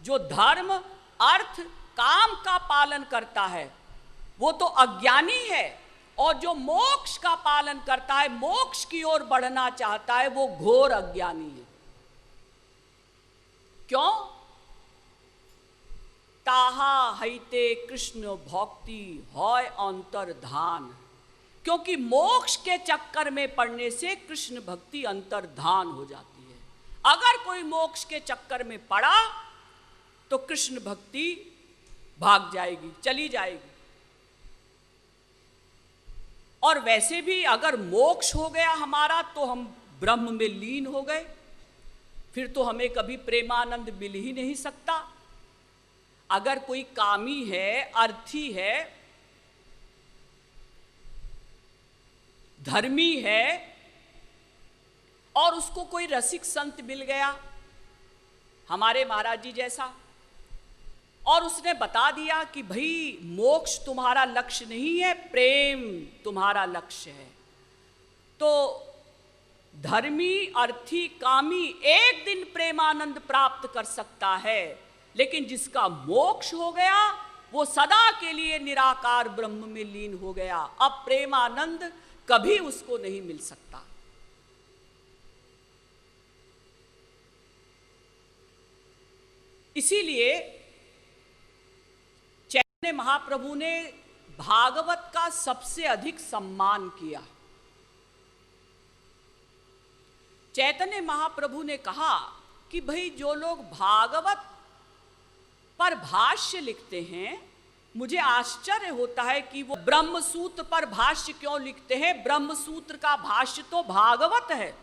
जो धर्म अर्थ काम का पालन करता है वो तो अज्ञानी है, और जो मोक्ष का पालन करता है, मोक्ष की ओर बढ़ना चाहता है, वो घोर अज्ञानी है। क्यों? ताहा हईते कृष्ण भक्ति हय अंतर्धान। क्योंकि मोक्ष के चक्कर में पड़ने से कृष्ण भक्ति अंतर्धान हो जाती है। अगर कोई मोक्ष के चक्कर में पड़ा तो कृष्ण भक्ति भाग जाएगी, चली जाएगी। और वैसे भी अगर मोक्ष हो गया हमारा तो हम ब्रह्म में लीन हो गए, फिर तो हमें कभी प्रेमानंद मिल ही नहीं सकता। अगर कोई कामी है, अर्थी है, धर्मी है, और उसको कोई रसिक संत मिल गया हमारे महाराज जी जैसा, और उसने बता दिया कि भाई मोक्ष तुम्हारा लक्ष्य नहीं है, प्रेम तुम्हारा लक्ष्य है, तो धर्मी, अर्थी, कामी एक दिन प्रेमानंद प्राप्त कर सकता है, लेकिन जिसका मोक्ष हो गया वो सदा के लिए निराकार ब्रह्म में लीन हो गया। अब प्रेमानंद कभी उसको नहीं मिल सकता। इसीलिए चैतन्य महाप्रभु ने भागवत का सबसे अधिक सम्मान किया। चैतन्य महाप्रभु ने कहा कि भाई जो लोग भागवत पर भाष्य लिखते हैं, मुझे आश्चर्य होता है कि वो ब्रह्म सूत्र पर भाष्य क्यों लिखते हैं। ब्रह्म सूत्र का भाष्य तो भागवत है।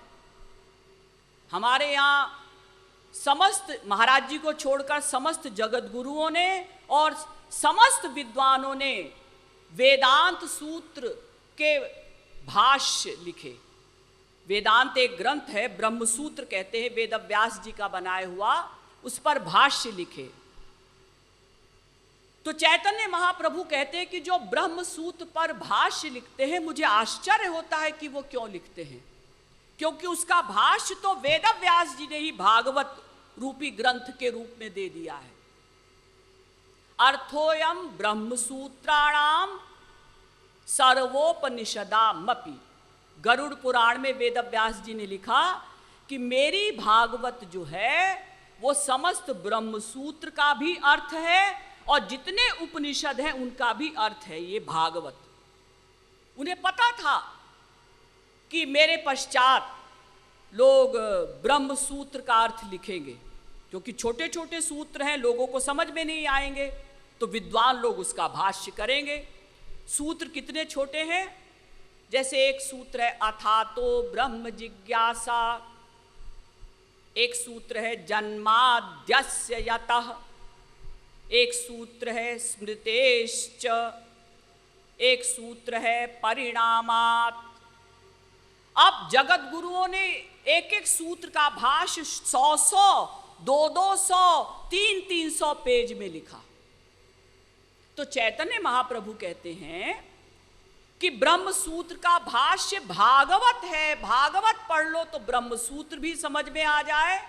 हमारे यहाँ समस्त महाराज जी को छोड़कर समस्त जगत गुरुओं ने और समस्त विद्वानों ने वेदांत सूत्र के भाष्य लिखे। वेदांत एक ग्रंथ है, ब्रह्म सूत्र कहते हैं, वेदव्यास जी का बनाया हुआ, उस पर भाष्य लिखे। तो चैतन्य महाप्रभु कहते हैं कि जो ब्रह्म सूत्र पर भाष्य लिखते हैं, मुझे आश्चर्य होता है कि वो क्यों लिखते हैं, क्योंकि उसका भाष्य तो वेदव्यास जी ने ही भागवत रूपी ग्रंथ के रूप में दे दिया है। अर्थोयम ब्रह्म सूत्राणाम सर्वोपनिषदामपि। गरुड़ पुराण में वेदव्यास जी ने लिखा कि मेरी भागवत जो है वो समस्त ब्रह्म सूत्र का भी अर्थ है और जितने उपनिषद हैं उनका भी अर्थ है ये भागवत। उन्हें पता था कि मेरे पश्चात लोग ब्रह्म सूत्र का अर्थ लिखेंगे, क्योंकि छोटे छोटे सूत्र हैं, लोगों को समझ में नहीं आएंगे, तो विद्वान लोग उसका भाष्य करेंगे। सूत्र कितने छोटे हैं, जैसे एक सूत्र है अथातो ब्रह्म जिज्ञासा, एक सूत्र है जन्माद्यस्य यतः, एक सूत्र है स्मृतेश्च, एक सूत्र है परिणामात्। अब जगत गुरुओं ने एक एक सूत्र का भाष्य 100-100, 200-200, 300-300 पेज में लिखा। तो चैतन्य महाप्रभु कहते हैं कि ब्रह्म सूत्र का भाष्य भागवत है, भागवत पढ़ लो तो ब्रह्म सूत्र भी समझ में आ जाए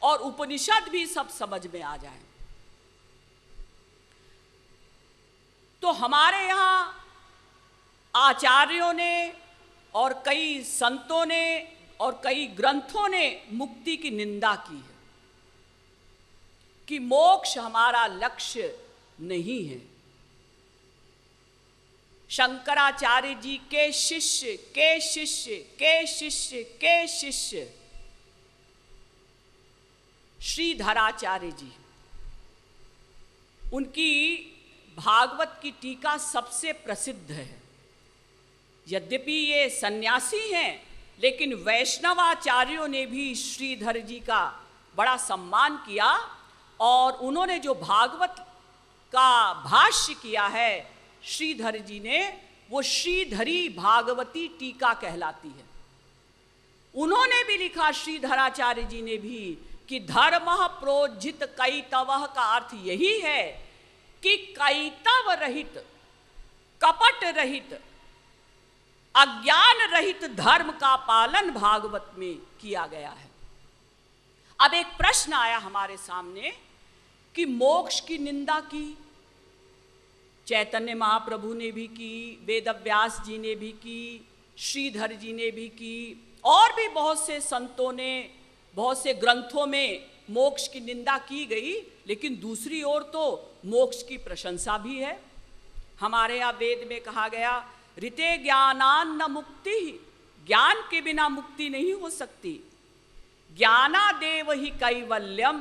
और उपनिषद भी सब समझ में आ जाए। तो हमारे यहाँ आचार्यों ने और कई संतों ने और कई ग्रंथों ने मुक्ति की निंदा की है कि मोक्ष हमारा लक्ष्य नहीं है। शंकराचार्य जी के शिष्य के शिष्य के शिष्य के शिष्य श्रीधराचार्य जी, उनकी भागवत की टीका सबसे प्रसिद्ध है। यद्यपि ये सन्यासी हैं, लेकिन वैष्णवाचार्यों ने भी श्रीधर जी का बड़ा सम्मान किया और उन्होंने जो भागवत का भाष्य किया है श्रीधर जी ने, वो श्रीधरी भागवती टीका कहलाती है। उन्होंने भी लिखा, श्रीधराचार्य जी ने भी, कि धर्मः प्रोज्झित कैतवः का अर्थ यही है कि कैतव रहित, कपट रहित, अज्ञान रहित धर्म का पालन भागवत में किया गया है। अब एक प्रश्न आया हमारे सामने कि मोक्ष की निंदा की, चैतन्य महाप्रभु ने भी की, वेदव्यास जी ने भी की, श्रीधर जी ने भी की, और भी बहुत से संतों ने, बहुत से ग्रंथों में मोक्ष की निंदा की गई। लेकिन दूसरी ओर तो मोक्ष की प्रशंसा भी है। हमारे यहाँ वेद में कहा गया, ऋते ज्ञानान न मुक्ति, ज्ञान के बिना मुक्ति नहीं हो सकती। ज्ञानादेव ही कैवल्यम,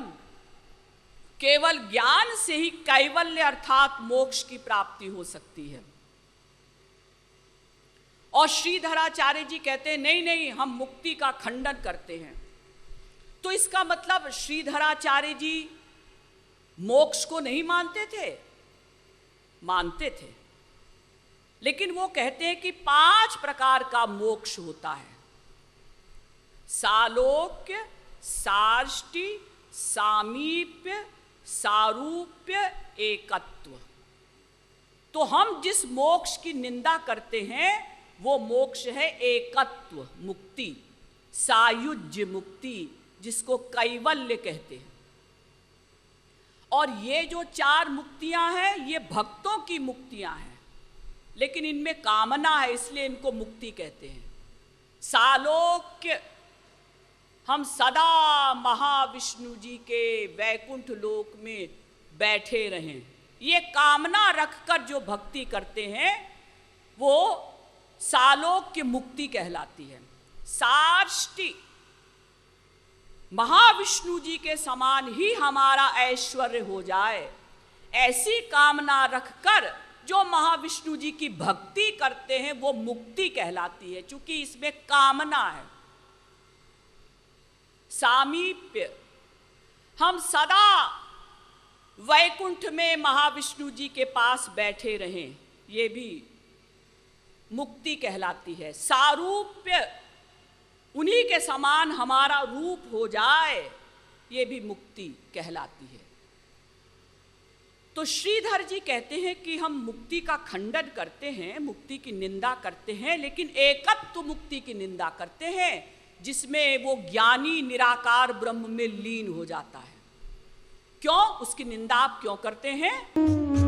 केवल ज्ञान से ही कैवल्य अर्थात मोक्ष की प्राप्ति हो सकती है। और श्रीधराचार्य जी कहते हैं नहीं नहीं, हम मुक्ति का खंडन करते हैं। तो इसका मतलब श्रीधराचार्य जी मोक्ष को नहीं मानते थे? मानते थे, लेकिन वो कहते हैं कि 5 प्रकार का मोक्ष होता है। सालोक्य, सार्ष्टि, सामीप्य, सारूप्य, एकत्व। तो हम जिस मोक्ष की निंदा करते हैं वो मोक्ष है एकत्व मुक्ति, सायुज्य मुक्ति, जिसको कैवल्य कहते हैं। और ये जो 4 मुक्तियां हैं ये भक्तों की मुक्तियां हैं, लेकिन इनमें कामना है, इसलिए इनको मुक्ति कहते हैं। सालोक्य, हम सदा महाविष्णु जी के वैकुंठ लोक में बैठे रहें, ये कामना रखकर जो भक्ति करते हैं वो सालोक्य मुक्ति कहलाती है। सार्ष्टि, महाविष्णु जी के समान ही हमारा ऐश्वर्य हो जाए, ऐसी कामना रखकर जो महाविष्णु जी की भक्ति करते हैं वो मुक्ति कहलाती है, क्योंकि इसमें कामना है। सामीप्य, हम सदा वैकुंठ में महाविष्णु जी के पास बैठे रहें, ये भी मुक्ति कहलाती है। सारूप्य, उन्हीं के समान हमारा रूप हो जाए, ये भी मुक्ति कहलाती है। तो श्रीधर जी कहते हैं कि हम मुक्ति का खंडन करते हैं, मुक्ति की निंदा करते हैं, लेकिन एकत्व मुक्ति की निंदा करते हैं, जिसमें वो ज्ञानी निराकार ब्रह्म में लीन हो जाता है। क्यों? उसकी निंदा आप क्यों करते हैं?